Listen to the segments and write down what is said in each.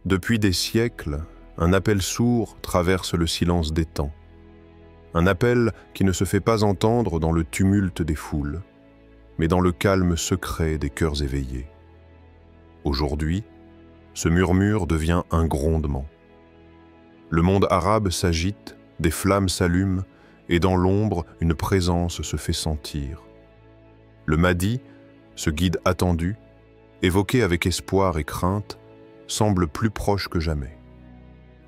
Depuis des siècles, un appel sourd traverse le silence des temps. Un appel qui ne se fait pas entendre dans le tumulte des foules, mais dans le calme secret des cœurs éveillés. Aujourd'hui, ce murmure devient un grondement. Le monde arabe s'agite, des flammes s'allument, et dans l'ombre, une présence se fait sentir. Le Mahdi, ce guide attendu, évoqué avec espoir et crainte, semble plus proche que jamais.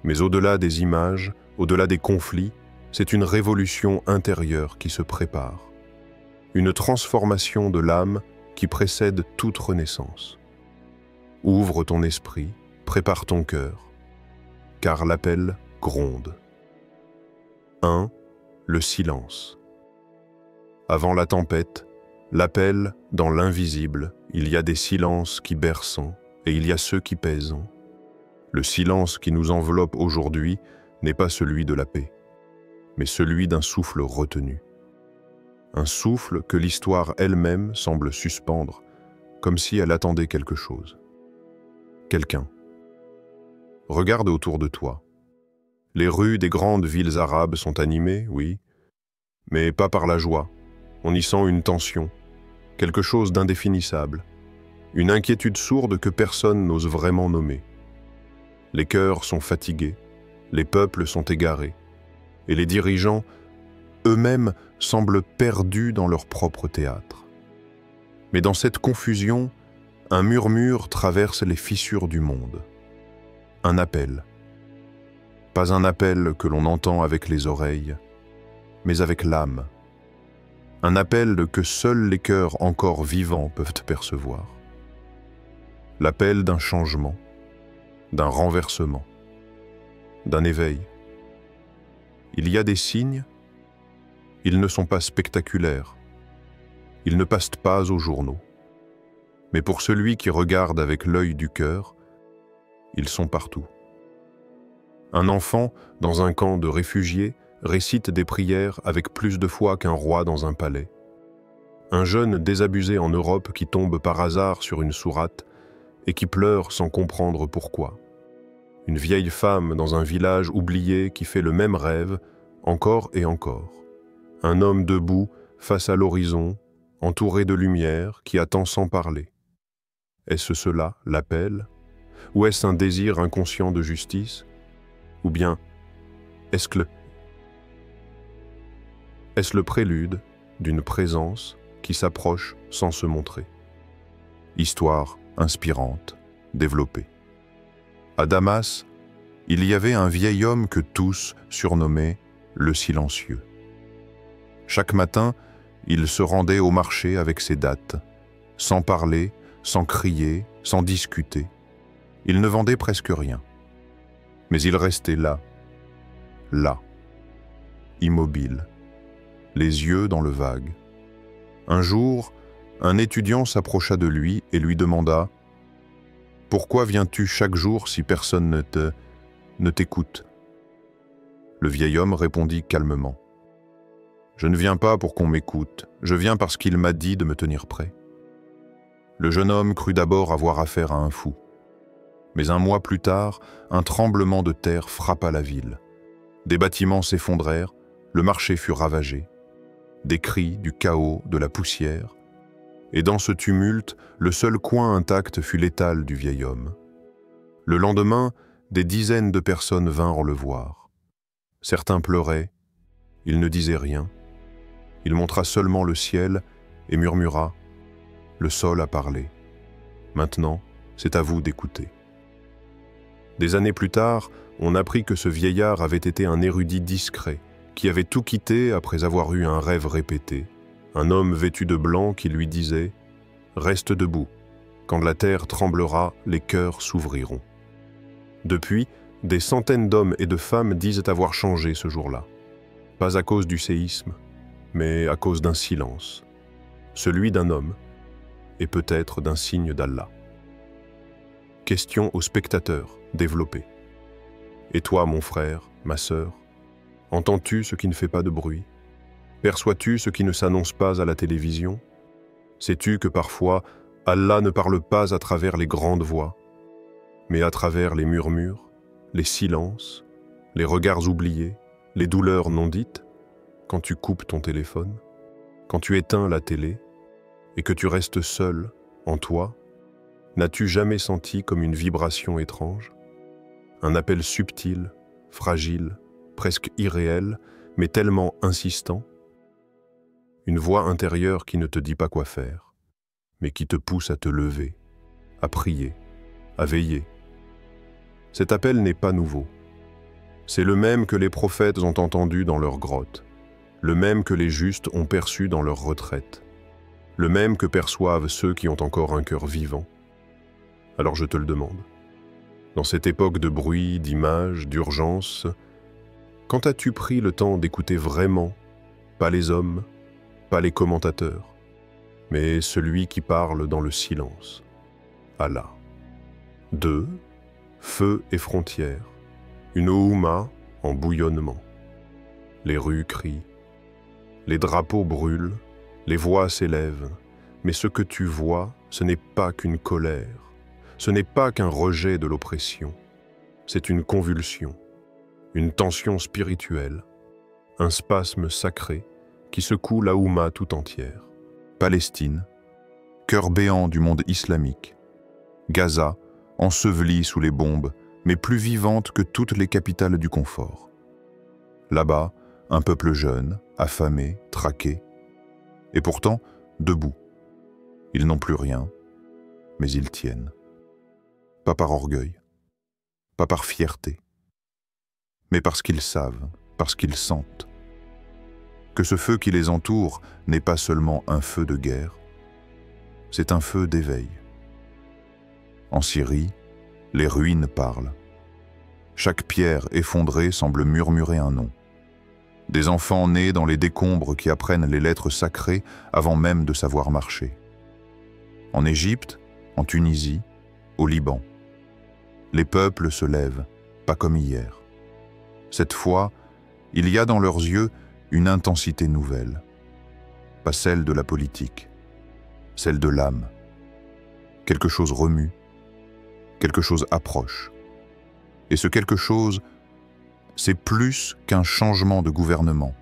Mais au-delà des images, au-delà des conflits, c'est une révolution intérieure qui se prépare. Une transformation de l'âme qui précède toute renaissance. Ouvre ton esprit, prépare ton cœur, car l'appel gronde. 1. Le silence. Avant la tempête, l'appel dans l'invisible, il y a des silences qui bercent et il y a ceux qui pèsent. Le silence qui nous enveloppe aujourd'hui n'est pas celui de la paix, mais celui d'un souffle retenu. Un souffle que l'histoire elle-même semble suspendre, comme si elle attendait quelque chose. Quelqu'un. Regarde autour de toi. Les rues des grandes villes arabes sont animées, oui, mais pas par la joie. On y sent une tension, quelque chose d'indéfinissable, une inquiétude sourde que personne n'ose vraiment nommer. Les cœurs sont fatigués, les peuples sont égarés, et les dirigeants, eux-mêmes, semblent perdus dans leur propre théâtre. Mais dans cette confusion, un murmure traverse les fissures du monde. Un appel. Pas un appel que l'on entend avec les oreilles, mais avec l'âme. Un appel que seuls les cœurs encore vivants peuvent percevoir. L'appel d'un changement, d'un renversement, d'un éveil. Il y a des signes, ils ne sont pas spectaculaires, ils ne passent pas aux journaux. Mais pour celui qui regarde avec l'œil du cœur, ils sont partout. Un enfant, dans un camp de réfugiés, récite des prières avec plus de foi qu'un roi dans un palais. Un jeune désabusé en Europe qui tombe par hasard sur une sourate et qui pleure sans comprendre pourquoi. Une vieille femme dans un village oublié qui fait le même rêve, encore et encore. Un homme debout, face à l'horizon, entouré de lumière, qui attend sans parler. Est-ce cela, l'appel? Ou est-ce un désir inconscient de justice? Ou bien, est-ce le prélude d'une présence qui s'approche sans se montrer? Histoire inspirante, développée. À Damas, il y avait un vieil homme que tous surnommaient le silencieux. Chaque matin, il se rendait au marché avec ses dattes, sans parler, sans crier, sans discuter. Il ne vendait presque rien. Mais il restait là, immobile, les yeux dans le vague. Un jour, un étudiant s'approcha de lui et lui demanda « Pourquoi viens-tu chaque jour si personne ne t'écoute » Le vieil homme répondit calmement « Je ne viens pas pour qu'on m'écoute, je viens parce qu'il m'a dit de me tenir prêt. » Le jeune homme crut d'abord avoir affaire à un fou. Mais un mois plus tard, un tremblement de terre frappa la ville. Des bâtiments s'effondrèrent, le marché fut ravagé. Des cris, du chaos, de la poussière. Et dans ce tumulte, le seul coin intact fut l'étal du vieil homme. Le lendemain, des dizaines de personnes vinrent le voir. Certains pleuraient, il ne disait rien. Il montra seulement le ciel et murmura « Le sol a parlé. Maintenant, c'est à vous d'écouter. » Des années plus tard, on apprit que ce vieillard avait été un érudit discret, qui avait tout quitté après avoir eu un rêve répété. Un homme vêtu de blanc qui lui disait « Reste debout, quand la terre tremblera, les cœurs s'ouvriront. » Depuis, des centaines d'hommes et de femmes disent avoir changé ce jour-là. Pas à cause du séisme, mais à cause d'un silence. Celui d'un homme, et peut-être d'un signe d'Allah. Question aux spectateurs, développée. Et toi, mon frère, ma sœur, entends-tu ce qui ne fait pas de bruit? Perçois-tu ce qui ne s'annonce pas à la télévision? Sais-tu que parfois, Allah ne parle pas à travers les grandes voix, mais à travers les murmures, les silences, les regards oubliés, les douleurs non dites, quand tu coupes ton téléphone, quand tu éteins la télé et que tu restes seul, en toi, n'as-tu jamais senti comme une vibration étrange? Un appel subtil, fragile, presque irréel, mais tellement insistant? Une voix intérieure qui ne te dit pas quoi faire, mais qui te pousse à te lever, à prier, à veiller. Cet appel n'est pas nouveau. C'est le même que les prophètes ont entendu dans leur grotte, le même que les justes ont perçu dans leur retraite, le même que perçoivent ceux qui ont encore un cœur vivant. Alors je te le demande, dans cette époque de bruit, d'images, d'urgence, quand as-tu pris le temps d'écouter vraiment, pas les hommes, pas les commentateurs, mais celui qui parle dans le silence, Allah. 2. Feu et frontières, une Houma en bouillonnement. Les rues crient, les drapeaux brûlent, les voix s'élèvent, mais ce que tu vois, ce n'est pas qu'une colère, ce n'est pas qu'un rejet de l'oppression, c'est une convulsion, une tension spirituelle, un spasme sacré qui secoue la Houma tout entière. Palestine, cœur béant du monde islamique. Gaza, ensevelie sous les bombes, mais plus vivante que toutes les capitales du confort. Là-bas, un peuple jeune, affamé, traqué, et pourtant debout. Ils n'ont plus rien, mais ils tiennent. Pas par orgueil, pas par fierté, mais parce qu'ils savent, parce qu'ils sentent que ce feu qui les entoure n'est pas seulement un feu de guerre, c'est un feu d'éveil. En Syrie, les ruines parlent. Chaque pierre effondrée semble murmurer un nom. Des enfants nés dans les décombres qui apprennent les lettres sacrées avant même de savoir marcher. En Égypte, en Tunisie, au Liban, les peuples se lèvent, pas comme hier. Cette fois, il y a dans leurs yeux une intensité nouvelle, pas celle de la politique, celle de l'âme. Quelque chose remue, quelque chose approche. Et ce quelque chose, c'est plus qu'un changement de gouvernement,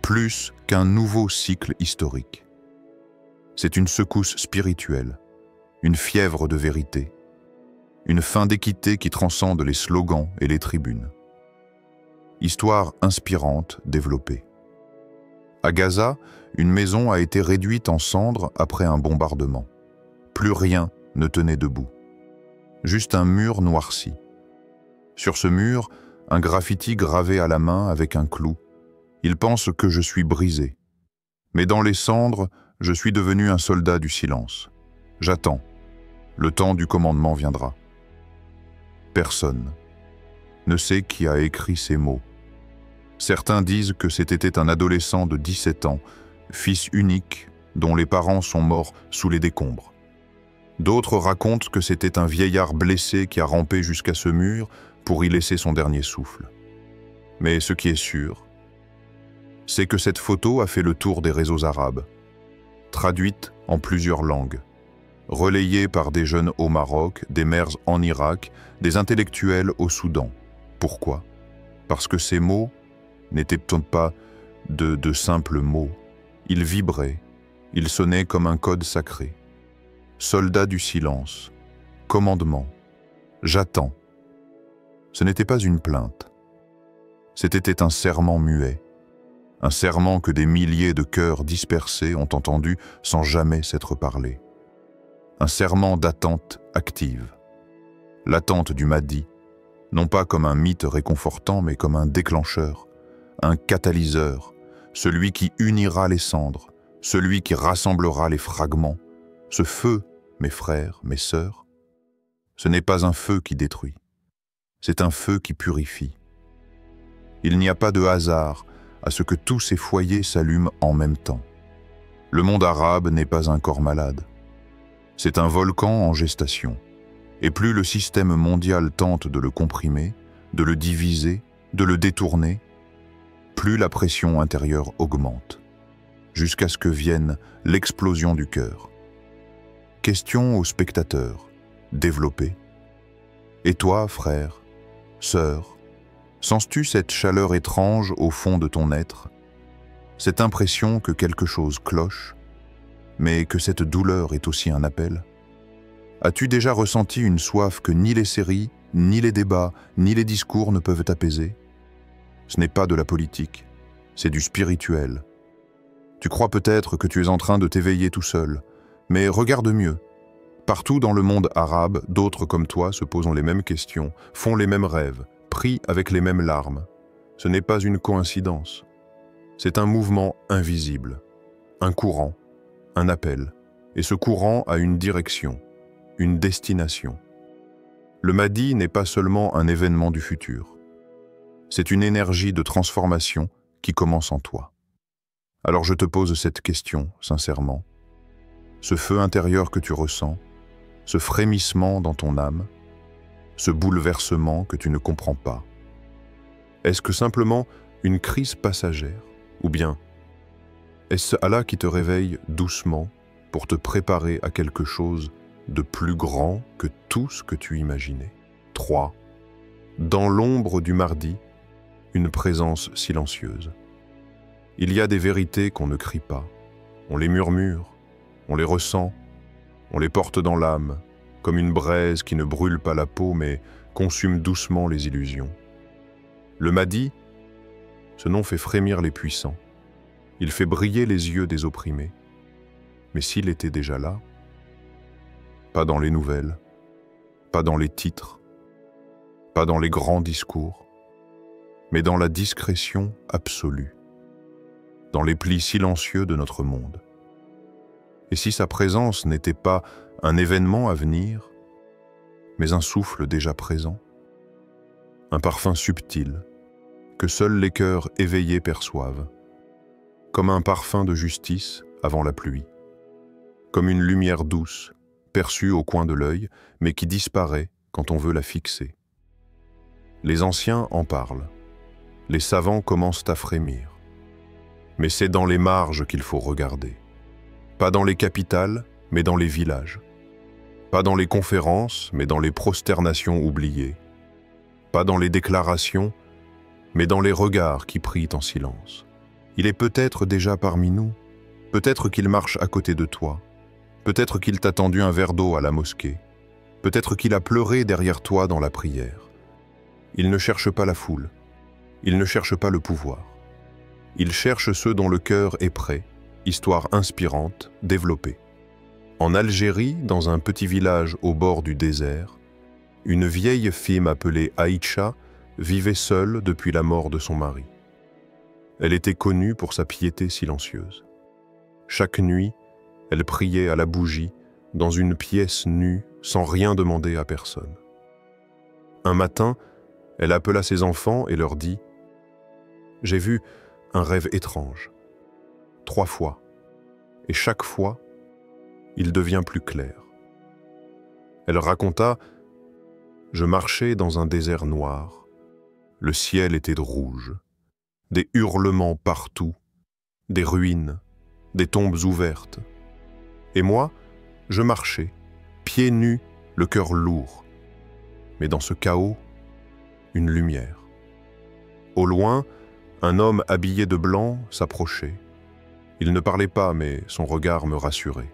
plus qu'un nouveau cycle historique. C'est une secousse spirituelle, une fièvre de vérité, une fin d'équité qui transcende les slogans et les tribunes. Histoire inspirante développée. À Gaza, une maison a été réduite en cendres après un bombardement. Plus rien ne tenait debout. Juste un mur noirci. Sur ce mur, un graffiti gravé à la main avec un clou. Il pense que je suis brisé. Mais dans les cendres, je suis devenu un soldat du silence. J'attends. Le temps du commandement viendra. Personne ne sait qui a écrit ces mots. Certains disent que c'était un adolescent de 17 ans, fils unique, dont les parents sont morts sous les décombres. D'autres racontent que c'était un vieillard blessé qui a rampé jusqu'à ce mur pour y laisser son dernier souffle. Mais ce qui est sûr, c'est que cette photo a fait le tour des réseaux arabes, traduite en plusieurs langues, relayée par des jeunes au Maroc, des mères en Irak, des intellectuels au Soudan. Pourquoi? Parce que ces mots n'étaient pas de simples mots. Ils vibraient, ils sonnaient comme un code sacré. Soldat du silence, commandement, j'attends. Ce n'était pas une plainte. C'était un serment muet, un serment que des milliers de cœurs dispersés ont entendu sans jamais s'être parlé. Un serment d'attente active. L'attente du Mahdi, non pas comme un mythe réconfortant, mais comme un déclencheur, un catalyseur, celui qui unira les cendres, celui qui rassemblera les fragments. Ce feu, mes frères, mes sœurs, ce n'est pas un feu qui détruit, c'est un feu qui purifie. Il n'y a pas de hasard à ce que tous ces foyers s'allument en même temps. Le monde arabe n'est pas un corps malade, c'est un volcan en gestation. Et plus le système mondial tente de le comprimer, de le diviser, de le détourner, plus la pression intérieure augmente, jusqu'à ce que vienne l'explosion du cœur. Question aux spectateurs, développés. Et toi, frère, sœur, sens-tu cette chaleur étrange au fond de ton être, cette impression que quelque chose cloche, mais que cette douleur est aussi un appel? As-tu déjà ressenti une soif que ni les séries, ni les débats, ni les discours ne peuvent apaiser? Ce n'est pas de la politique, c'est du spirituel. Tu crois peut-être que tu es en train de t'éveiller tout seul, mais regarde mieux. Partout dans le monde arabe, d'autres comme toi se posent les mêmes questions, font les mêmes rêves, prient avec les mêmes larmes. Ce n'est pas une coïncidence. C'est un mouvement invisible, un courant, un appel. Et ce courant a une direction, une destination. Le Mahdi n'est pas seulement un événement du futur. C'est une énergie de transformation qui commence en toi. Alors je te pose cette question, sincèrement. Ce feu intérieur que tu ressens, ce frémissement dans ton âme, ce bouleversement que tu ne comprends pas, est-ce que simplement une crise passagère, ou bien est-ce Allah qui te réveille doucement pour te préparer à quelque chose de plus grand que tout ce que tu imaginais? 3. Dans l'ombre du mardi, une présence silencieuse. Il y a des vérités qu'on ne crie pas, on les murmure, on les ressent, on les porte dans l'âme, comme une braise qui ne brûle pas la peau mais consume doucement les illusions. Le Mahdi, ce nom fait frémir les puissants. Il fait briller les yeux des opprimés. Mais s'il était déjà là, pas dans les nouvelles, pas dans les titres, pas dans les grands discours, mais dans la discrétion absolue, dans les plis silencieux de notre monde. Et si sa présence n'était pas un événement à venir, mais un souffle déjà présent, un parfum subtil que seuls les cœurs éveillés perçoivent, comme un parfum de justice avant la pluie, comme une lumière douce perçue au coin de l'œil, mais qui disparaît quand on veut la fixer. Les anciens en parlent, les savants commencent à frémir, mais c'est dans les marges qu'il faut regarder. Pas dans les capitales, mais dans les villages. Pas dans les conférences, mais dans les prosternations oubliées. Pas dans les déclarations, mais dans les regards qui prient en silence. Il est peut-être déjà parmi nous, peut-être qu'il marche à côté de toi, peut-être qu'il t'a tendu un verre d'eau à la mosquée, peut-être qu'il a pleuré derrière toi dans la prière. Il ne cherche pas la foule, il ne cherche pas le pouvoir. Il cherche ceux dont le cœur est prêt, histoire inspirante, développée. En Algérie, dans un petit village au bord du désert, une vieille femme appelée Aïcha vivait seule depuis la mort de son mari. Elle était connue pour sa piété silencieuse. Chaque nuit, elle priait à la bougie, dans une pièce nue, sans rien demander à personne. Un matin, elle appela ses enfants et leur dit « J'ai vu un rêve étrange. 3 fois, et chaque fois, il devient plus clair. » Elle raconta « Je marchais dans un désert noir. Le ciel était rouge. Des hurlements partout, des ruines, des tombes ouvertes. Et moi, je marchais, pieds nus, le cœur lourd. Mais dans ce chaos, une lumière. Au loin, un homme habillé de blanc s'approchait. Il ne parlait pas, mais son regard me rassurait.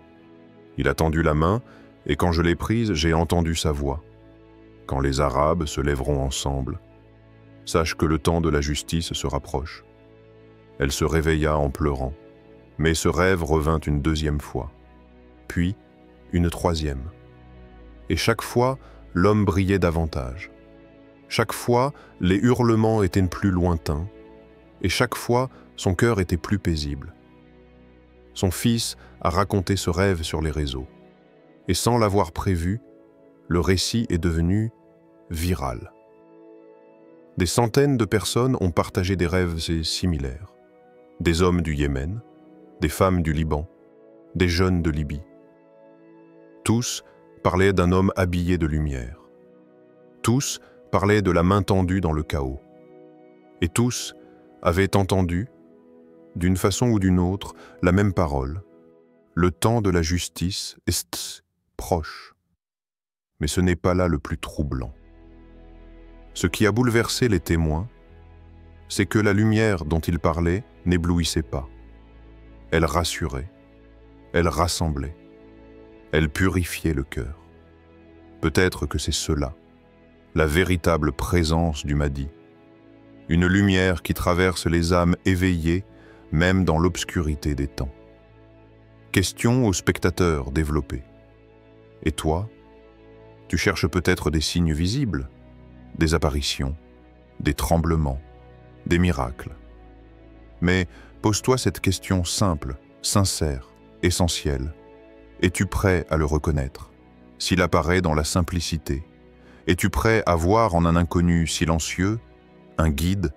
Il a tendu la main, et quand je l'ai prise, j'ai entendu sa voix. Quand les Arabes se lèveront ensemble, sache que le temps de la justice se rapproche. Elle se réveilla en pleurant, mais ce rêve revint une 2e fois, puis une 3e. Et chaque fois, l'homme brillait davantage. Chaque fois, les hurlements étaient plus lointains, et chaque fois, son cœur était plus paisible. Son fils a raconté ce rêve sur les réseaux, et sans l'avoir prévu, le récit est devenu viral. Des centaines de personnes ont partagé des rêves similaires. Des hommes du Yémen, des femmes du Liban, des jeunes de Libye. Tous parlaient d'un homme habillé de lumière. Tous parlaient de la main tendue dans le chaos. Et tous avaient entendu, d'une façon ou d'une autre, la même parole. Le temps de la justice est proche. Mais ce n'est pas là le plus troublant. Ce qui a bouleversé les témoins, c'est que la lumière dont il parlait n'éblouissait pas. Elle rassurait, elle rassemblait, elle purifiait le cœur. Peut-être que c'est cela, la véritable présence du Mahdi. Une lumière qui traverse les âmes éveillées, même dans l'obscurité des temps. Question aux spectateurs développés. Et toi, tu cherches peut-être des signes visibles, des apparitions, des tremblements, des miracles. Mais pose-toi cette question simple, sincère, essentielle. Es-tu prêt à le reconnaître, s'il apparaît dans la simplicité? Es-tu prêt à voir en un inconnu silencieux un guide?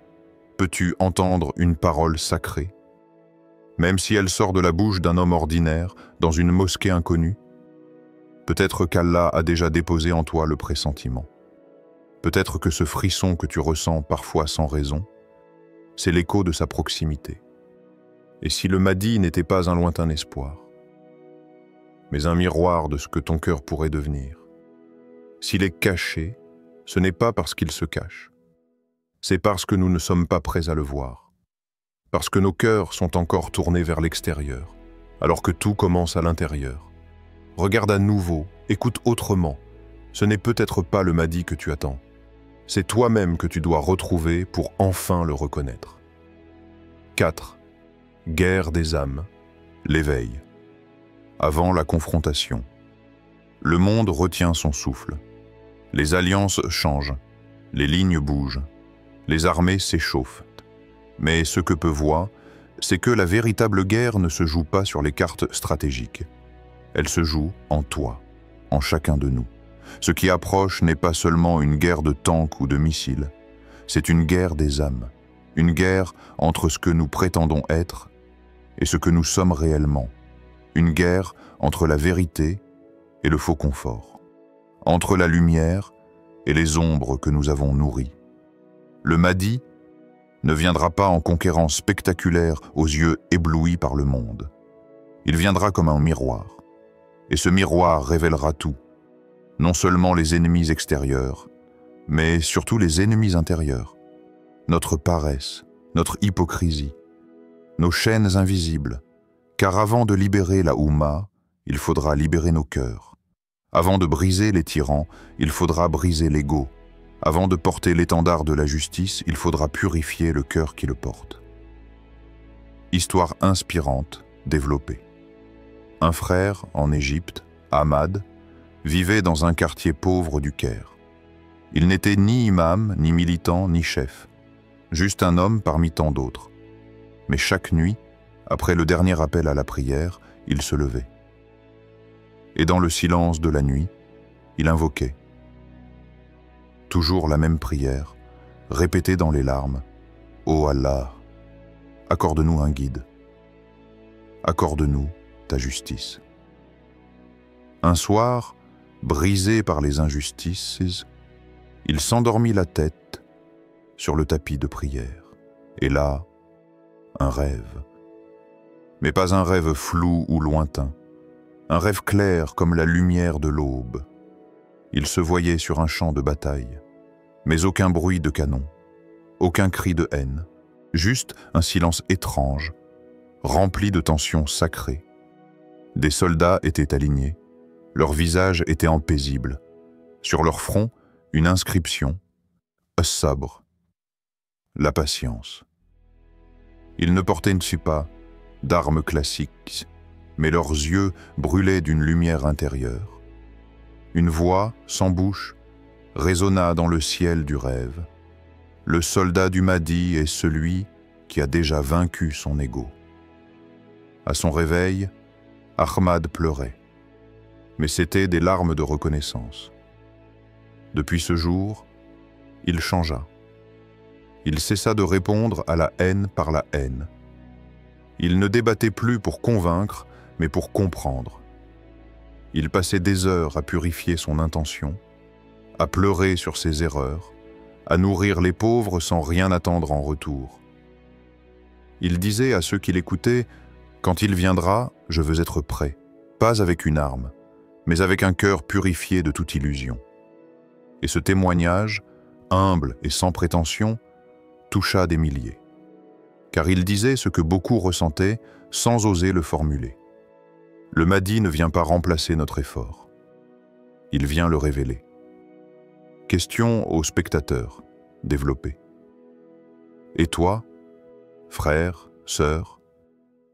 Peux-tu entendre une parole sacrée? Même si elle sort de la bouche d'un homme ordinaire, dans une mosquée inconnue? Peut-être qu'Allah a déjà déposé en toi le pressentiment. Peut-être que ce frisson que tu ressens parfois sans raison, c'est l'écho de sa proximité. Et si le Mahdi n'était pas un lointain espoir, mais un miroir de ce que ton cœur pourrait devenir? S'il est caché, ce n'est pas parce qu'il se cache. C'est parce que nous ne sommes pas prêts à le voir. Parce que nos cœurs sont encore tournés vers l'extérieur, alors que tout commence à l'intérieur. Regarde à nouveau, écoute autrement. Ce n'est peut-être pas le Mahdi que tu attends. C'est toi-même que tu dois retrouver pour enfin le reconnaître. 4. Guerre des âmes, l'éveil. Avant la confrontation. Le monde retient son souffle. Les alliances changent, les lignes bougent, les armées s'échauffent. Mais ce que peu voient, c'est que la véritable guerre ne se joue pas sur les cartes stratégiques. Elle se joue en toi, en chacun de nous. Ce qui approche n'est pas seulement une guerre de tanks ou de missiles, c'est une guerre des âmes, une guerre entre ce que nous prétendons être et ce que nous sommes réellement, une guerre entre la vérité et le faux confort, entre la lumière et les ombres que nous avons nourries. Le Mahdi ne viendra pas en conquérant spectaculaire aux yeux éblouis par le monde. Il viendra comme un miroir, et ce miroir révélera tout, non seulement les ennemis extérieurs, mais surtout les ennemis intérieurs, notre paresse, notre hypocrisie, nos chaînes invisibles, car avant de libérer la Oumma, il faudra libérer nos cœurs. Avant de briser les tyrans, il faudra briser l'ego. Avant de porter l'étendard de la justice, il faudra purifier le cœur qui le porte. Histoire inspirante, développée. Un frère, en Égypte, Ahmad, vivait dans un quartier pauvre du Caire. Il n'était ni imam, ni militant, ni chef, juste un homme parmi tant d'autres. Mais chaque nuit, après le dernier appel à la prière, il se levait. Et dans le silence de la nuit, il invoquait. Toujours la même prière, répétée dans les larmes. « Ô Allah, accorde-nous un guide. Accorde-nous ta justice. » Un soir, brisé par les injustices, il s'endormit la tête sur le tapis de prière. Et là, un rêve. Mais pas un rêve flou ou lointain, un rêve clair comme la lumière de l'aube. Il se voyait sur un champ de bataille, mais aucun bruit de canon, aucun cri de haine, juste un silence étrange, rempli de tensions sacrées. Des soldats étaient alignés, leurs visages étaient paisibles. Sur leur front, une inscription, « As-Sabr », la patience. Ils ne portaient pas d'armes classiques, mais leurs yeux brûlaient d'une lumière intérieure. Une voix, sans bouche, résonna dans le ciel du rêve. Le soldat du Mahdi est celui qui a déjà vaincu son ego. À son réveil, Ahmad pleurait, mais c'était des larmes de reconnaissance. Depuis ce jour, il changea. Il cessa de répondre à la haine par la haine. Il ne débattait plus pour convaincre, mais pour comprendre. Il passait des heures à purifier son intention, à pleurer sur ses erreurs, à nourrir les pauvres sans rien attendre en retour. Il disait à ceux qui l'écoutaient, « Quand il viendra, je veux être prêt, pas avec une arme, mais avec un cœur purifié de toute illusion. » Et ce témoignage, humble et sans prétention, toucha des milliers. Car il disait ce que beaucoup ressentaient sans oser le formuler. Le Mahdi ne vient pas remplacer notre effort. Il vient le révéler. Question aux spectateurs, développée. Et toi, frère, sœur,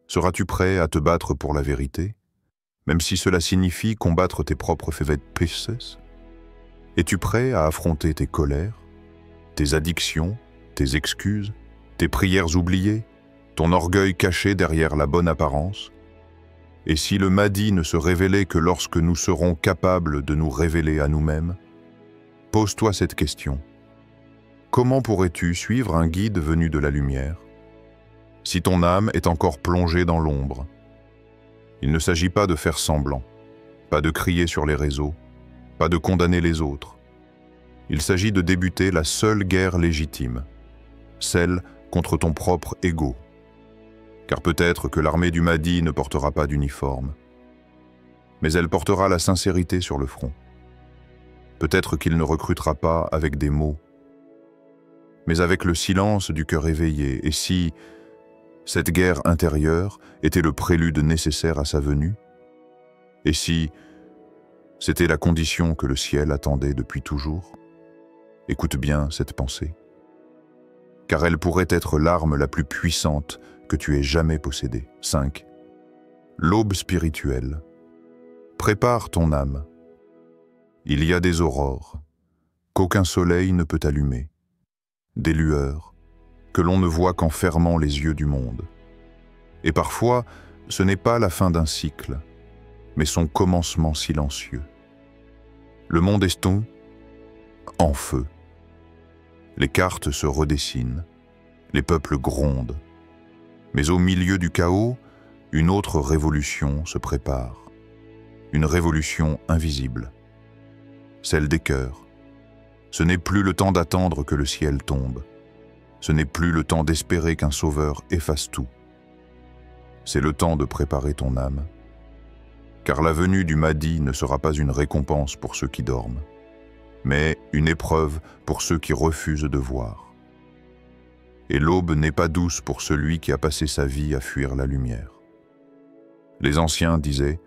seras-tu prêt à te battre pour la vérité, même si cela signifie combattre tes propres faiblesses? Es-tu prêt à affronter tes colères, tes addictions, tes excuses, tes prières oubliées, ton orgueil caché derrière la bonne apparence? Et si le Mahdi ne se révélait que lorsque nous serons capables de nous révéler à nous-mêmes, pose-toi cette question. Comment pourrais-tu suivre un guide venu de la lumière si ton âme est encore plongée dans l'ombre? Il ne s'agit pas de faire semblant, pas de crier sur les réseaux, pas de condamner les autres. Il s'agit de débuter la seule guerre légitime, celle contre ton propre ego. Car peut-être que l'armée du Mahdi ne portera pas d'uniforme, mais elle portera la sincérité sur le front. Peut-être qu'il ne recrutera pas avec des mots, mais avec le silence du cœur éveillé. Et si cette guerre intérieure était le prélude nécessaire à sa venue? Et si c'était la condition que le ciel attendait depuis toujours? Écoute bien cette pensée, car elle pourrait être l'arme la plus puissante que tu aies jamais possédée. 5. L'aube spirituelle. Prépare ton âme. Il y a des aurores qu'aucun soleil ne peut allumer, des lueurs que l'on ne voit qu'en fermant les yeux du monde. Et parfois, ce n'est pas la fin d'un cycle, mais son commencement silencieux. Le monde est en feu. Les cartes se redessinent, les peuples grondent. Mais au milieu du chaos, une autre révolution se prépare. Une révolution invisible. Celle des cœurs. Ce n'est plus le temps d'attendre que le ciel tombe. Ce n'est plus le temps d'espérer qu'un sauveur efface tout. C'est le temps de préparer ton âme. Car la venue du Mahdi ne sera pas une récompense pour ceux qui dorment, mais une épreuve pour ceux qui refusent de voir. Et l'aube n'est pas douce pour celui qui a passé sa vie à fuir la lumière. Les anciens disaient,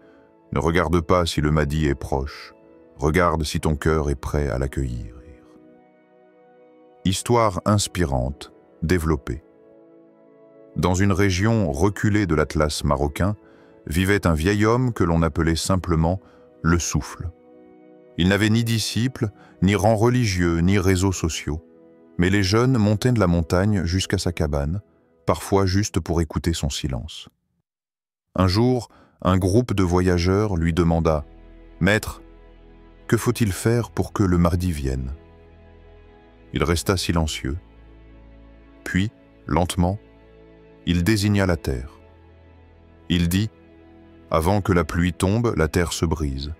ne regarde pas si le Mahdi est proche, regarde si ton cœur est prêt à l'accueillir. Histoire inspirante, développée. Dans une région reculée de l'Atlas marocain, vivait un vieil homme que l'on appelait simplement le Souffle. Il n'avait ni disciples, ni rang religieux, ni réseaux sociaux. Mais les jeunes montaient de la montagne jusqu'à sa cabane, parfois juste pour écouter son silence. Un jour, un groupe de voyageurs lui demanda « Maître, que faut-il faire pour que le Mahdi vienne ?» Il resta silencieux. Puis, lentement, il désigna la terre. Il dit « Avant que la pluie tombe, la terre se brise.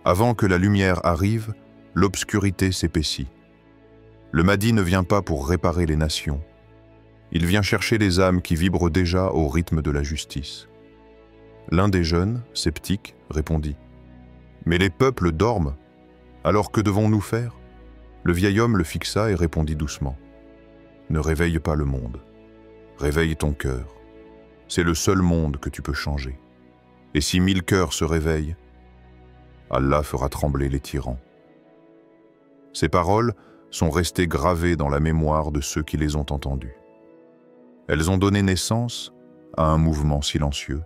Avant que la lumière arrive, l'obscurité s'épaissit. Le Mahdi ne vient pas pour réparer les nations. Il vient chercher les âmes qui vibrent déjà au rythme de la justice. » L'un des jeunes, sceptique, répondit « Mais les peuples dorment, alors que devons-nous faire ?» Le vieil homme le fixa et répondit doucement « Ne réveille pas le monde, réveille ton cœur. C'est le seul monde que tu peux changer. Et si 1000 cœurs se réveillent, Allah fera trembler les tyrans. » Ces paroles sont restées gravées dans la mémoire de ceux qui les ont entendues. Elles ont donné naissance à un mouvement silencieux.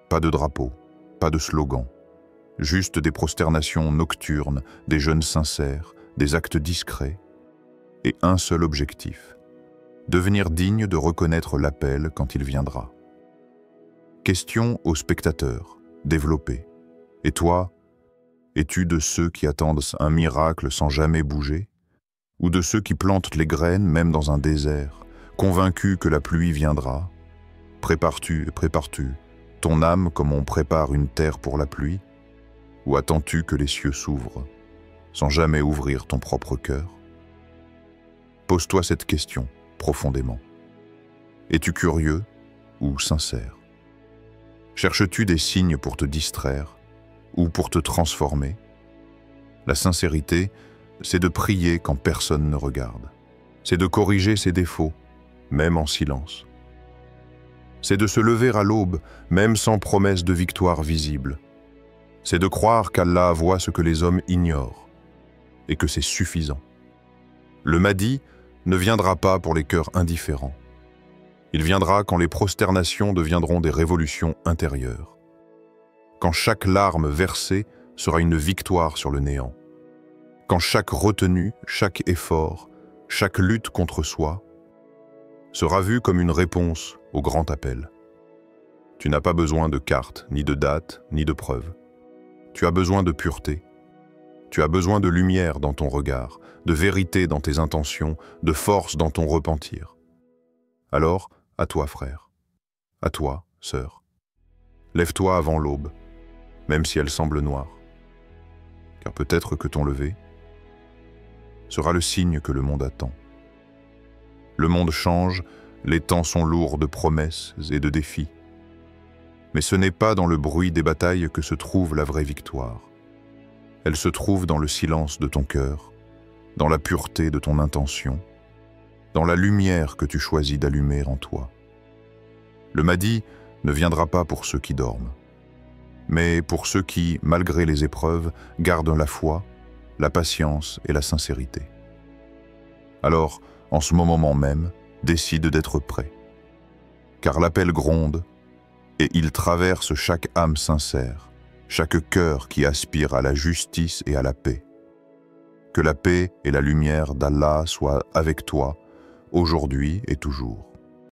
Pas de drapeau, pas de slogan, juste des prosternations nocturnes, des jeûnes sincères, des actes discrets, et un seul objectif, devenir digne de reconnaître l'appel quand il viendra. Question aux spectateurs, développée. Et toi, es-tu de ceux qui attendent un miracle sans jamais bouger? Ou de ceux qui plantent les graines même dans un désert, convaincus que la pluie viendra? Prépares-tu ton âme comme on prépare une terre pour la pluie? Ou attends-tu que les cieux s'ouvrent, sans jamais ouvrir ton propre cœur? Pose-toi cette question profondément. Es-tu curieux ou sincère? Cherches-tu des signes pour te distraire ou pour te transformer? La sincérité c'est de prier quand personne ne regarde. C'est de corriger ses défauts, même en silence. C'est de se lever à l'aube, même sans promesse de victoire visible. C'est de croire qu'Allah voit ce que les hommes ignorent, et que c'est suffisant. Le Mahdi ne viendra pas pour les cœurs indifférents. Il viendra quand les prosternations deviendront des révolutions intérieures. Quand chaque larme versée sera une victoire sur le néant. Quand chaque retenue, chaque effort, chaque lutte contre soi sera vue comme une réponse au grand appel. Tu n'as pas besoin de carte, ni de date, ni de preuve. Tu as besoin de pureté. Tu as besoin de lumière dans ton regard, de vérité dans tes intentions, de force dans ton repentir. Alors, à toi, frère. À toi, sœur. Lève-toi avant l'aube, même si elle semble noire. Car peut-être que ton lever sera le signe que le monde attend. Le monde change, les temps sont lourds de promesses et de défis. Mais ce n'est pas dans le bruit des batailles que se trouve la vraie victoire. Elle se trouve dans le silence de ton cœur, dans la pureté de ton intention, dans la lumière que tu choisis d'allumer en toi. Le Mahdi ne viendra pas pour ceux qui dorment, mais pour ceux qui, malgré les épreuves, gardent la foi, la patience et la sincérité. Alors, en ce moment même, décide d'être prêt. Car l'appel gronde, et il traverse chaque âme sincère, chaque cœur qui aspire à la justice et à la paix. Que la paix et la lumière d'Allah soient avec toi, aujourd'hui et toujours.